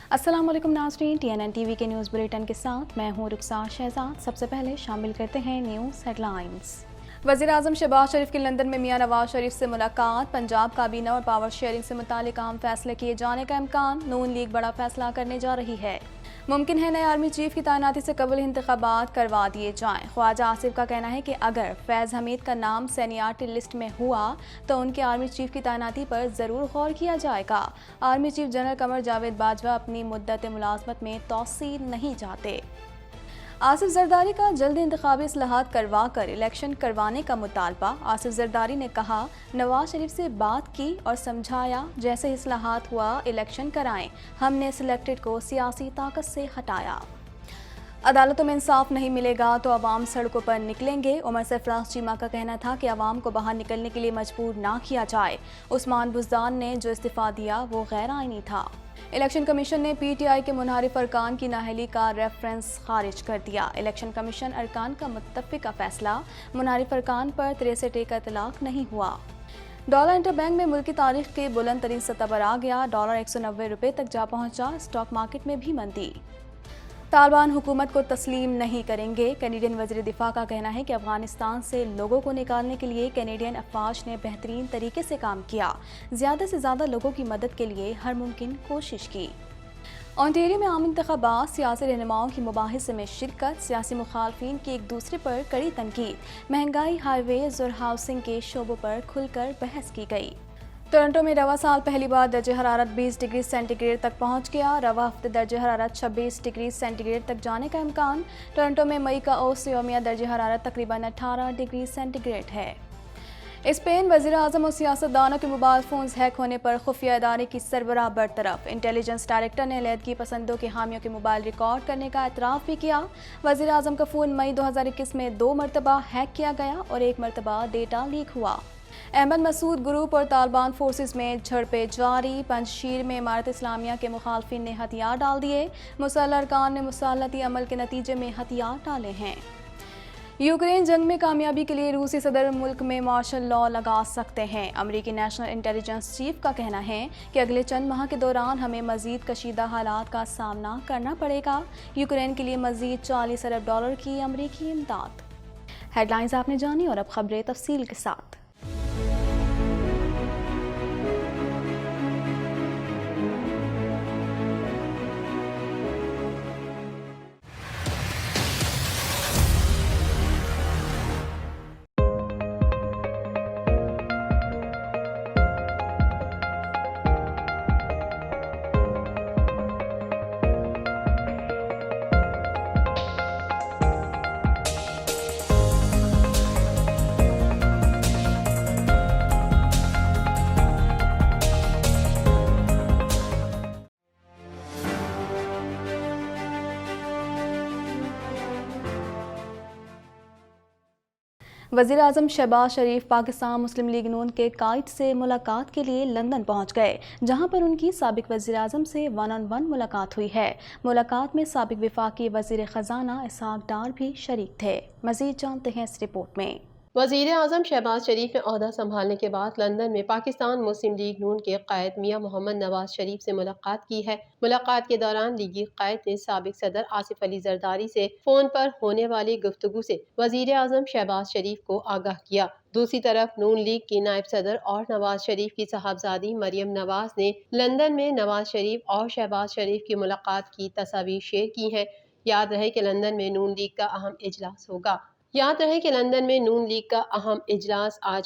अस्सलाम वालेकुम नाज़रीन, TNN टीवी के न्यूज़ बुलेटिन के साथ मैं हूँ रुखसार शहजाद। सबसे पहले शामिल करते हैं न्यूज़ हेडलाइंस। वज़ीर-ए-आज़म शहबाज शरीफ की लंदन में मियां नवाज शरीफ से मुलाकात। पंजाब काबीना और पावर शेयरिंग से मुतालिक अहम फैसले किए जाने का इम्कान। नून लीग बड़ा फैसला करने जा रही है। मुमकिन है नए आर्मी चीफ की तैनाती से कबल इंतखाबात करवा दिए जाएं। ख्वाजा आसिफ का कहना है कि अगर फैज़ हमीद का नाम सीनियरिटी लिस्ट में हुआ तो उनके आर्मी चीफ की तैनाती पर ज़रूर गौर किया जाएगा। Army chief general Qamar Javed Bajwa अपनी मुद्दत मुलाजमत में तौसील नहीं चाहते। आसिफ जरदारी का जल्द इंतखाबी इस्लाहात करवा कर इलेक्शन करवाने का मुतालबा। आसिफ जरदारी ने कहा, नवाज शरीफ से बात की और समझाया जैसे इस्लाहात हुआ इलेक्शन कराएं। हमने सिलेक्टेड को सियासी ताकत से हटाया। अदालतों में इंसाफ नहीं मिलेगा तो अवाम सड़कों पर निकलेंगे। उमर सरफराज चीमा का कहना था कि अवाम को बाहर निकलने के लिए मजबूर ना किया जाए। उस्मान बुज़दान ने जो इस्तीफ़ा दिया वो गैर आईनी था। इलेक्शन कमीशन ने PTI के मुनहरिफ अरकान की नाअहली का रेफरेंस खारिज कर दिया। इलेक्शन कमीशन अरकान का मुत्तफ़िका फैसला, मुनहरिफ अरकान पर 63 का इतलाक नहीं हुआ। डॉलर इंटरबैंक में मुल्क की तारीख के बुलंद तरीन सतह पर आ गया। डॉलर 190 रुपये तक जा पहुंचा। स्टॉक मार्केट में भी मंदी। तालिबान हुकूमत को तस्लीम नहीं करेंगे। कैनेडियन वज़ीर दिफा का कहना है कि अफगानिस्तान से लोगों को निकालने के लिए कैनेडियन अफवाज ने बेहतरीन तरीके से काम किया। ज़्यादा से ज़्यादा लोगों की मदद के लिए हर मुमकिन कोशिश की। ओंटारियो में आम इंतखाबात, सियासी रहनुमाओं की मुबाहिसे में शिरकत। सियासी मुखालफिन की एक दूसरे पर कड़ी तनकीद। महंगाई, हाईवेज और हाउसिंग के शोबों पर खुलकर बहस की गई। टोरंटो में रवा साल पहली बार दर्जे हरारत 20 डिग्री सेंटीग्रेड तक पहुंच गया। रवा हफ्ते दर्जे हरारत 26 डिग्री सेंटीग्रेड तक जाने का इम्कान। टोरंटो में मई का औसत यौमिया दर्जे हरारत तकरीबन 18 डिग्री सेंटीग्रेड है। स्पेन वज़ीर-ए-आज़म और सियासतदानों के मोबाइल फ़ोन्स हैक होने पर खुफिया इदारे की सरबराह बरतरफ। इंटेलिजेंस डायरेक्टर ने अलहदगी पसंदों के हामियों के मोबाइल रिकॉर्ड करने का एतराफ़ भी किया। वज़ीर-ए-आज़म का फ़ोन मई 2021 में 2 मरतबा हैक किया गया और 1 मरतबा डेटा लीक हुआ। अहमद मसूद ग्रुप और तालिबान फोर्सेस में झड़पें जारी। पंजशीर में इमारत इस्लामिया के मुखालफिन ने हथियार डाल दिए। मुसल्लह अरकान ने मुसल्लती अमल के नतीजे में हथियार डाले हैं। यूक्रेन जंग में कामयाबी के लिए रूसी सदर मुल्क में मार्शल लॉ लगा सकते हैं। अमरीकी नेशनल इंटेलिजेंस चीफ का कहना है कि अगले चंद माह के दौरान हमें मजीद कशीदा हालात का सामना करना पड़ेगा। यूक्रेन के लिए मजीद $40 अरब की अमरीकी इमदाद। हेडलाइंस आपने जानी और अब खबरें तफसील के साथ। वज़ीर-ए-आज़म शहबाज शरीफ पाकिस्तान मुस्लिम लीग नून के कायद से मुलाकात के लिए लंदन पहुंच गए, जहां पर उनकी साबिक वज़ीर-ए-आज़म से 1-on-1 मुलाकात हुई है। मुलाकात में साबिक वफाकी वज़ीर ख़जाना इसहाक डार भी शरीक थे। मज़ीद जानते हैं इस रिपोर्ट में। वज़ीर-ए-आज़म शहबाज शरीफ ने ओहदा संभालने के बाद लंदन में पाकिस्तान मुस्लिम लीग नून के कायद मियां मोहम्मद नवाज शरीफ से मुलाकात की है। मुलाकात के दौरान लीगी कायद ने साबिक सदर आसिफ अली जरदारी से फ़ोन पर होने वाली गुफ्तगू से वज़ीर-ए-आज़म शहबाज शरीफ को आगाह किया। दूसरी तरफ नून लीग की नायब सदर और नवाज शरीफ की साहबजादी मरियम नवाज ने लंदन में नवाज शरीफ और शहबाज शरीफ की मुलाकात की तस्वीर शेयर की है। याद रहे कि लंदन में नून लीग का अहम इजलास होगा। आज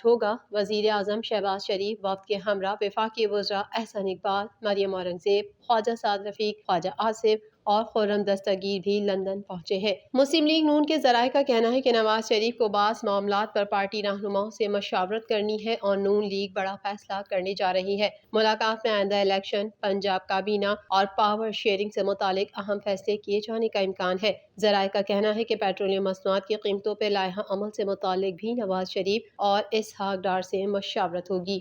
होगा। वज़ीर-ए-आज़म शहबाज शरीफ वफ़द के हमरा वफाकी वज़रा एहसन इकबाल, मरियम औरंगज़ेब, ख्वाजा साद रफ़ीक, ख्वाजा आसिफ और खुर्रम दस्तगीर भी लंदन पहुंचे हैं। मुस्लिम लीग नून के ज़राए का कहना है कि नवाज शरीफ को बास मामलात पर पार्टी रहनुमाओं से मशावरत करनी है और नून लीग बड़ा फैसला करने जा रही है। मुलाकात में आइंदा इलेक्शन, पंजाब काबीना और पावर शेयरिंग से मुतालिक अहम फैसले किए जाने का इम्कान है। ज़राए का कहना है कि पेट्रोलियम मसनूआत की कीमतों पर लायहा अमल से मुतालिक भी नवाज शरीफ और इसहाक डार से मशावरत होगी।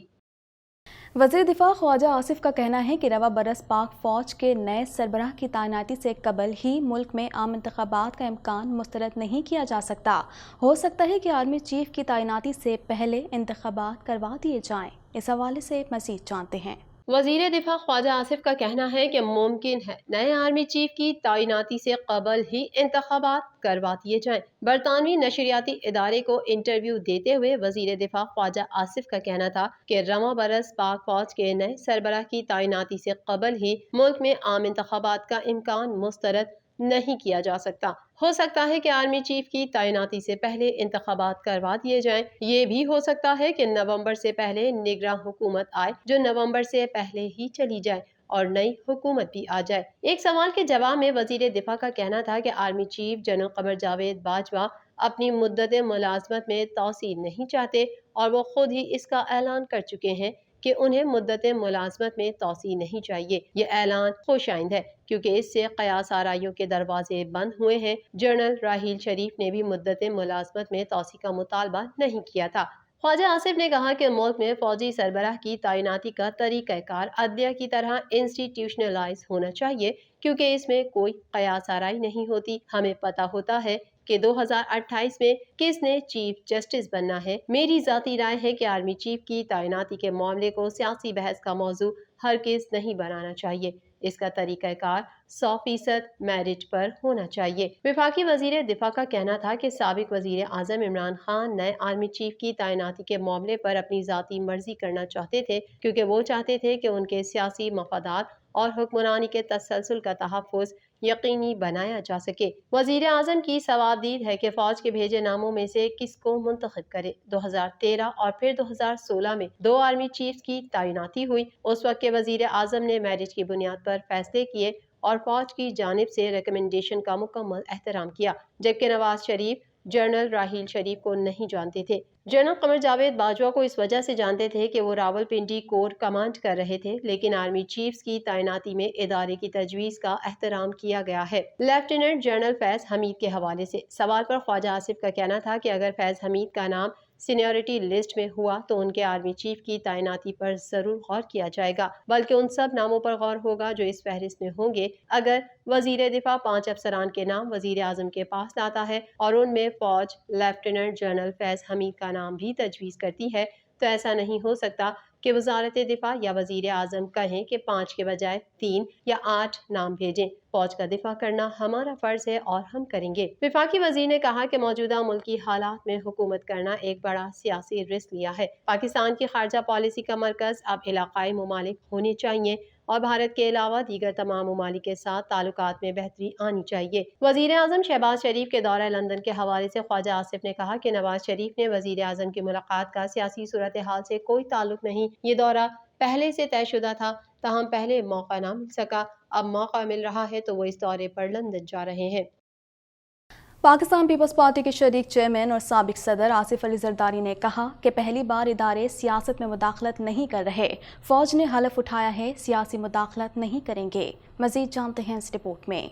वज़ीर दिफा ख्वाजा आसिफ का कहना है कि रवा बरस पाक फ़ौज के नए सरबराह की तैनाती से कबल ही मुल्क में आम इंतखाबात का इम्कान मुस्तरद नहीं किया जा सकता। हो सकता है कि आर्मी चीफ की तैनाती से पहले इंतखाबात करवा दिए जाएं। इस हवाले से मज़ीद जानते हैं। وزیر دفاع خواجہ آصف کا کہنا ہے کہ ممکن ہے نئے آرمی چیف کی تعیناتی سے قبل ہی انتخابات کروا دیے جائیں۔ برطانوی نشریاتی ادارے کو انٹرویو دیتے ہوئے وزیر دفاع خواجہ آصف کا کہنا تھا کہ رواں برس پاک فوج کے نئے سربراہ کی تعیناتی سے قبل ہی ملک میں عام انتخابات کا امکان مسترد نہیں کیا جا سکتا۔ ہو سکتا ہے کہ آرمی چیف کی تعیناتی سے پہلے انتخابات کروا دیے جائیں۔ یہ بھی ہو سکتا ہے کہ نومبر سے پہلے نگراں حکومت آئے جو نومبر سے پہلے ہی چلی جائے اور نئی حکومت بھی آ جائے۔ ایک سوال کے جواب میں وزیر دفاع کا کہنا تھا کہ army chief general Qamar Javed Bajwa اپنی مدت ملازمت میں توسیع نہیں چاہتے اور وہ خود ہی اس کا اعلان کر چکے ہیں کہ انہیں مدت ملازمت میں توسیع نہیں چاہیے۔ یہ اعلان خوش آئند ہے کیونکہ اس سے قیاس آرائیوں کے دروازے بند ہوئے ہیں۔ جنرل راحیل شریف نے بھی مدت ملازمت میں توسیع کا مطالبہ نہیں کیا تھا۔ خواجہ آصف نے کہا کہ ملک میں فوجی سربراہ کی تعیناتی کا طریقہ کار عدلیہ کی طرح انسٹیٹیوشنلائز ہونا چاہیے کیونکہ اس میں کوئی قیاس آرائی نہیں ہوتی۔ ہمیں پتہ ہوتا ہے کہ 2028 میں کس نے چیف جسٹس بننا ہے۔ میری ذاتی رائے ہے کہ آرمی چیف کی تعیناتی کے معاملے کو سیاسی بحث کا موضوع ہرگز نہیں بنانا چاہیے۔ اس کا طریقہ کار 100% میرٹ پر ہونا چاہیے۔ وفاقی وزیر دفاع کا کہنا تھا کہ سابق وزیر اعظم عمران خان نئے آرمی چیف کی تعیناتی کے معاملے پر اپنی ذاتی مرضی کرنا چاہتے تھے کیونکہ وہ چاہتے تھے کہ ان کے سیاسی مفادات اور حکمرانی کے تسلسل کا تحفظ یقینی بنایا جا سکے۔ وزیر اعظم کی صوابدید ہے کہ فوج کے بھیجے ناموں میں سے کس کو منتخب کرے۔ 2013 اور پھر 2016 میں 2 آرمی چیفز کی تعیناتی ہوئی۔ اس وقت کے وزیر اعظم نے میرٹ کی بنیاد پر فیصلے کیے اور فوج کی جانب سے ریکمنڈیشن کا مکمل احترام کیا، جبکہ نواز شریف جنرل راحیل شریف کو نہیں جانتے تھے۔ جنرل قمر جاوید باجوہ کو اس وجہ سے جانتے تھے کہ وہ راولپنڈی کور کمانڈ کر رہے تھے، لیکن آرمی چیفز کی تعیناتی میں ادارے کی تجویز کا احترام کیا گیا ہے۔ لیفٹیننٹ جنرل فیض حمید کے حوالے سے سوال پر خواجہ آصف کا کہنا تھا کہ اگر فیض حمید کا نام سینیورٹی لسٹ میں ہوا تو ان کے آرمی چیف کی تعیناتی پر ضرور غور کیا جائے گا، بلکہ ان سب ناموں پر غور ہوگا جو اس فہرست میں ہوں گے۔ اگر وزیر دفاع 5 افسران کے نام وزیر اعظم کے پاس لاتا ہے اور ان میں فوج لیفٹیننٹ جنرل فیض حمید کا نام بھی تجویز کرتی ہے تو ایسا نہیں ہو سکتا کہ وزارت دفاع یا وزیر اعظم کہیں کہ 5 کے بجائے 3 یا 8 نام بھیجیں۔ فوج کا دفاع کرنا ہمارا فرض ہے اور ہم کریں گے۔ وفاقی وزیر نے کہا کہ موجودہ ملکی حالات میں حکومت کرنا ایک بڑا سیاسی رسک لیا ہے۔ پاکستان کی خارجہ پالیسی کا مرکز اب علاقائی ممالک ہونے چاہیے اور بھارت کے علاوہ دیگر تمام ممالک کے ساتھ تعلقات میں بہتری آنی چاہیے۔ وزیر اعظم شہباز شریف کے دورہ لندن کے حوالے سے خواجہ آصف نے کہا کہ نواز شریف نے وزیر اعظم کی ملاقات کا سیاسی صورتحال سے کوئی تعلق نہیں۔ یہ دورہ پہلے سے طے شدہ تھا، تاہم پہلے موقع نہ مل سکا، اب موقع مل رہا ہے تو وہ اس دورے پر لندن جا رہے ہیں۔ پاکستان پیپلز پارٹی کے شریک چیئرمین اور سابق صدر آصف علی زرداری نے کہا کہ پہلی بار ادارے سیاست میں مداخلت نہیں کر رہے، فوج نے حلف اٹھایا ہے سیاسی مداخلت نہیں کریں گے۔ مزید جانتے ہیں اس رپورٹ میں۔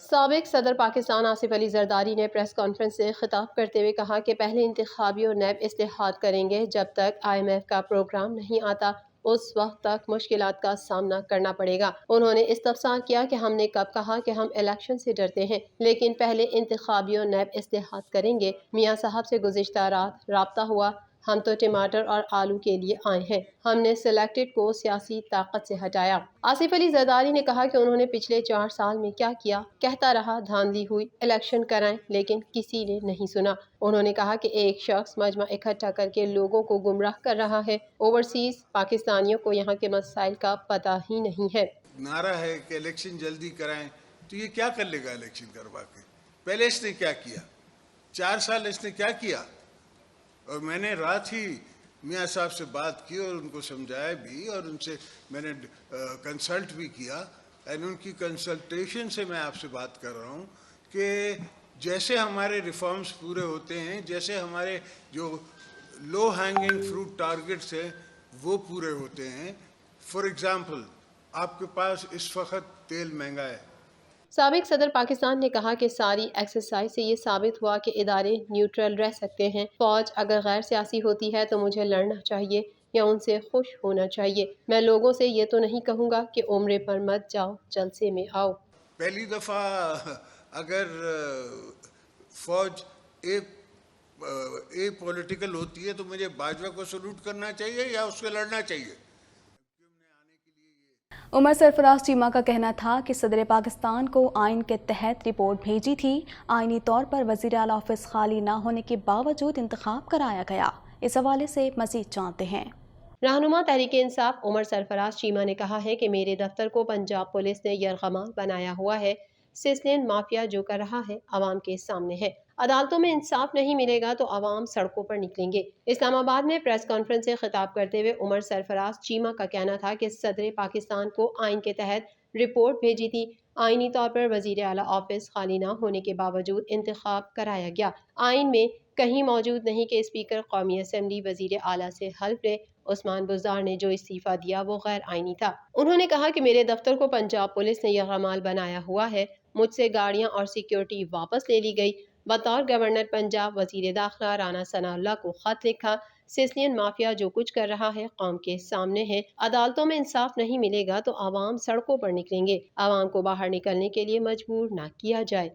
سابق صدر پاکستان آصف علی زرداری نے پریس کانفرنس سے خطاب کرتے ہوئے کہا کہ پہلے انتخابی اور نیب اصلاحات کریں گے، جب تک IMF کا پروگرام نہیں آتا اس وقت تک مشکلات کا سامنا کرنا پڑے گا۔ انہوں نے استفسار کیا کہ ہم نے کب کہا کہ ہم الیکشن سے ڈرتے ہیں، لیکن پہلے انتخابی اور نیب اصلاحات کریں گے۔ میاں صاحب سے گزشتہ رات رابطہ ہوا، ہم تو ٹماٹر اور آلو کے لیے آئے ہیں، ہم نے سلیکٹڈ کو سیاسی طاقت سے ہٹایا۔ آصف علی زرداری نے کہا کہ انہوں نے پچھلے 4 سال میں کیا کیا، کہتا رہا دھاندلی ہوئی، الیکشن کرائیں، لیکن کسی نے نہیں سنا۔ انہوں نے کہا کہ ایک شخص مجمع اکٹھا کر کے لوگوں کو گمراہ کر رہا ہے، اوورسیز پاکستانیوں کو یہاں کے مسائل کا پتہ ہی نہیں ہے۔ نعرہ ہے کہ الیکشن جلدی کرائیں، تو یہ کیا کر لے گا الیکشن کروا کے؟ پہلے اس نے کیا کیا؟ 4 سال اس نے کیا کیا؟ اور میں نے رات ہی میاں صاحب سے بات کی اور ان کو سمجھایا بھی، اور ان سے میں نے کنسلٹ بھی کیا، اور ان کی کنسلٹیشن سے میں آپ سے بات کر رہا ہوں کہ جیسے ہمارے ریفارمز پورے ہوتے ہیں، جیسے ہمارے جو لو ہینگنگ فروٹ ٹارگٹس ہیں وہ پورے ہوتے ہیں۔ فار ایگزامپل آپ کے پاس اس وقت تیل مہنگا ہے۔ سابق صدر پاکستان نے کہا کہ ساری ایکسرسائز سے یہ ثابت ہوا کہ ادارے نیوٹرل رہ سکتے ہیں۔ فوج اگر غیر سیاسی ہوتی ہے تو مجھے لڑنا چاہیے یا ان سے خوش ہونا چاہیے۔ میں لوگوں سے یہ تو نہیں کہوں گا کہ عمرے پر مت جاؤ، جلسے میں آؤ۔ پہلی دفعہ اگر فوج اے پولیٹیکل ہوتی ہے تو مجھے باجوہ کو سلوٹ کرنا چاہیے یا اس سے لڑنا چاہیے؟ उमर सरफराज चीमा का कहना था कि सदर पाकिस्तान को आइन के तहत रिपोर्ट भेजी थी। आइनी तौर पर वज़ीर आला ऑफिस खाली न होने के बावजूद इंतखाब कराया गया। इस हवाले से मज़ीद जानते हैं। रहनुमा तहरीक इंसाफ उमर सरफराज चीमा ने कहा है कि मेरे दफ्तर को पंजाब पुलिस ने यरगमाल बनाया हुआ है। सिसलियन माफिया जो कर रहा है आवाम के सामने है। अदालतों में इंसाफ नहीं मिलेगा तो आवाम सड़कों पर निकलेंगे। इस्लामाबाद में प्रेस कॉन्फ्रेंस से खिताब करते हुए उमर सरफराज चीमा का कहना था कि सदर पाकिस्तान को आइन के तहत रिपोर्ट भेजी थी। आइनी तौर पर वजीर आला ऑफिस खाली न होने के बावजूद इंतखाब कराया गया। आइन में कहीं मौजूद नहीं कि स्पीकर कौमी असम्बली वजीर आला से हल्फ ले। उस्मान बुज़दार ने जो इस्तीफा दिया वो गैर आइनी था। उन्होंने कहा कि मेरे दफ्तर को पंजाब पुलिस ने यरगमाल बनाया हुआ है। मुझसे गाड़ियां और सिक्योरिटी वापस ले ली गई। बतौर गवर्नर पंजाब वजीर दाखिला राना सनाउल्लाह को खत लिखा। सिसलियन माफिया जो कुछ कर रहा है कौम के सामने है। अदालतों में इंसाफ नहीं मिलेगा तो आवाम सड़कों पर निकलेंगे। आवाम को बाहर निकलने के लिए मजबूर न किया जाए।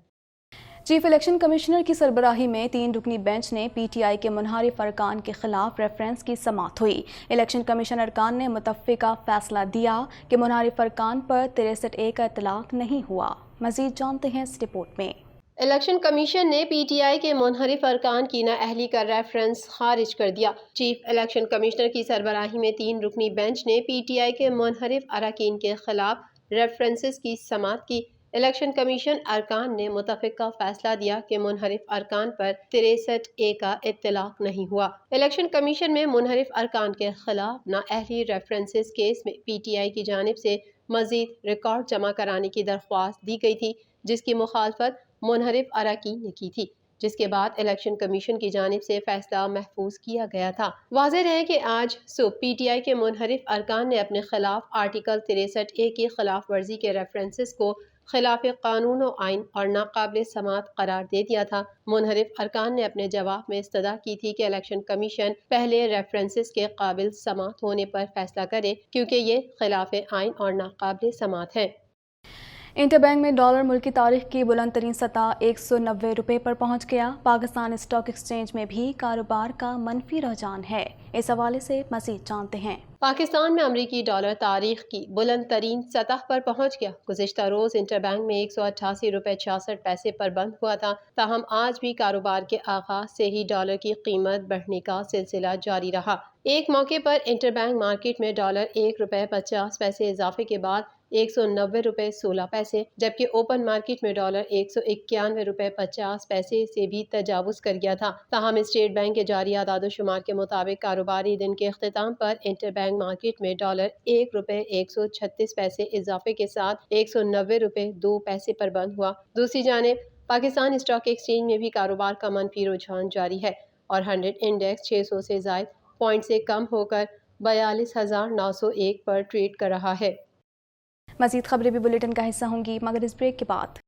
चीफ इलेक्शन कमिश्नर की सरबराही में 3 रुकनी बेंच ने पीटीआई के मुनहरिफ अरकान के खिलाफ रेफरेंस की समाअत हुई। इलेक्शन कमीशन अरकान ने मुतफ़्फ़िका फैसला दिया कि मुनहरिफ अरकान पर 63A का इतलाक नहीं हुआ। मज़ीद जानते हैं इस रिपोर्ट में। इलेक्शन कमीशन ने पीटीआई के मुनहरिफ अरकान की नाअहली का रेफरेंस खारिज कर दिया। चीफ इलेक्शन कमिश्नर की सरबराही में 3 रुकनी बेंच ने पीटीआई के मुनहरिफ अरकान के खिलाफ रेफरेंसेस की समाअत की। इलेक्शन कमीशन अरकान ने मुतफ़्फ़िका फैसला दिया कि मुनहरिफ अरकान पर 63A का इत्तलाक नहीं हुआ। इलेक्शन कमीशन में मुनहरिफ अरकान के खिलाफ नाअहली रेफरेंसेस केस में पीटीआई की जानिब से मजीद रिकॉर्ड जमा कराने की दरख्वास्त दी गई थी, जिसकी मुखालफत मुनहरिफ अरकान ने की थी, जिसके बाद इलेक्शन कमीशन की जानिब से फैसला महफूज किया गया था। वाज़ेह रहे कि आज सुबह पीटीआई के मुनहरिफ अरकान ने अपने खिलाफ आर्टिकल 63A की खिलाफ वर्जी के रेफरेंसेस को खिलाफ कानून और आइन और नाकाबिल समाअत करार दे दिया था। मुनहरिफ अरकान ने अपने जवाब में इस्तदा की थी कि इलेक्शन कमीशन पहले रेफरेंसेस के काबिल समाअत होने पर फैसला करे, क्योंकि ये खिलाफ आइन और नाकाबिल समाअत है। इंटरबैंक में डॉलर मुल्क की तारीख की बुलंद तरीन सतह 190 रुपये पर पहुंच गया। पाकिस्तान स्टॉक एक्सचेंज में भी कारोबार का मनफी रुझान है। इस हवाले से मज़ीद जानते हैं। पाकिस्तान में अमरीकी डॉलर तारीख की बुलंद तरीन सतह पर पहुंच गया। गुज़िश्ता रोज इंटरबैंक में 188 रुपये 66 पैसे पर बंद हुआ था। ताहम आज भी कारोबार के आगाज से ही डॉलर की कीमत बढ़ने का सिलसिला जारी रहा। एक मौके पर इंटरबैंक मार्केट में डॉलर 1 रुपये 50 पैसे इजाफे के बाद 190 रुपये 16 पैसे, जबकि ओपन मार्केट में डॉलर 191 रुपये 50 पैसे से भी तजावुज कर गया था। ताहम स्टेट बैंक के जारी आदादोशुमार के मुताबिक कारोबारी दिन के अख्तिताम पर इंटरबैंक मार्केट में डॉलर 1 रुपये 136 पैसे इजाफे के साथ 190 रुपये 2 पैसे पर बंद हुआ। दूसरी जानिब पाकिस्तान स्टॉक एक्सचेंज में भी कारोबार का मनफी रुझान जारी है और 100 इंडेक्स 600 से ज़ायद पॉइंट से कम होकर 42,901 पर ट्रेड कर रहा है। मज़ीद खबरें भी बुलेटिन का हिस्सा होंगी, मगर इस ब्रेक के बाद।